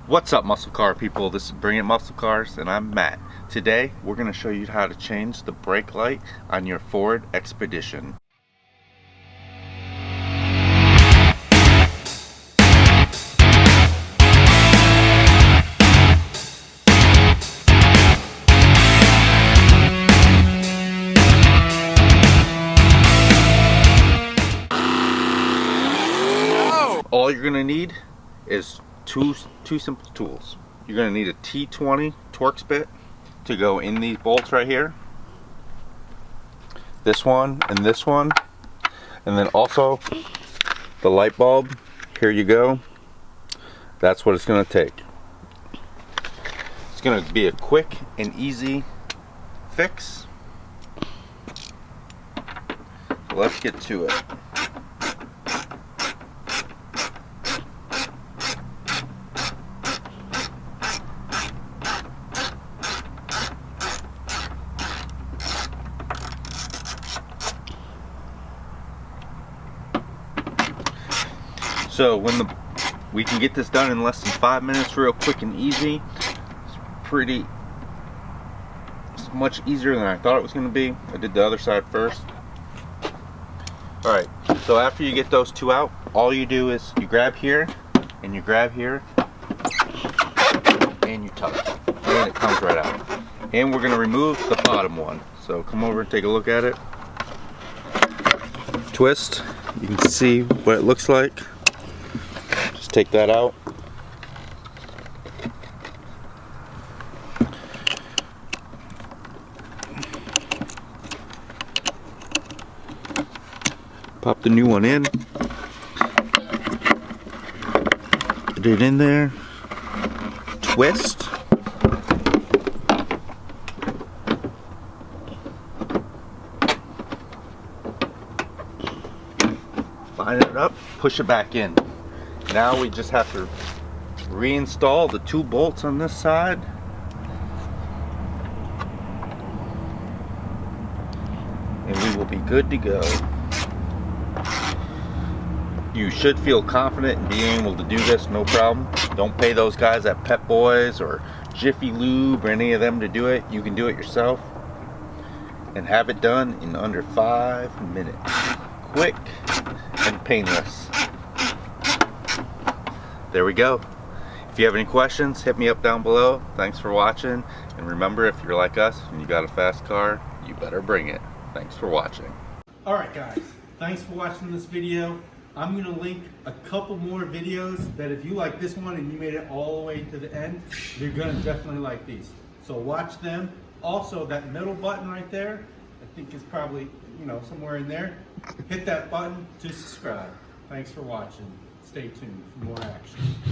What's up, muscle car people? This is Bring It Muscle Cars and I'm Matt. Today we're going to show you how to change the brake light on your Ford Expedition. All you're going to need is two simple tools. You're going to need a T20 Torx bit to go in these bolts right here. This one and this one. And then also the light bulb. Here you go. That's what it's going to take. It's going to be a quick and easy fix. So let's get to it. So we can get this done in less than 5 minutes, real quick and easy. It's much easier than I thought it was going to be. I did the other side first. Alright, so after you get those two out, all you do is you grab here, and you grab here, and you tuck it. And it comes right out. And we're going to remove the bottom one. So come over and take a look at it. Twist. You can see what it looks like. Just take that out. Pop the new one in. Put it in there. Twist. Line it up, push it back in. Now we just have to reinstall the two bolts on this side. And we will be good to go. You should feel confident in being able to do this, no problem. Don't pay those guys at Pep Boys or Jiffy Lube or any of them to do it. You can do it yourself and have it done in under 5 minutes. Quick and painless. There we go. If you have any questions, hit me up down below. Thanks for watching, and remember, if you're like us and you got a fast car, you better bring it. Thanks for watching. Alright guys, thanks for watching this video. I'm going to link a couple more videos that if you like this one and you made it all the way to the end, you're going to definitely like these. So watch them. Also, that middle button right there, I think is probably, somewhere in there. Hit that button to subscribe. Thanks for watching. Stay tuned for more action.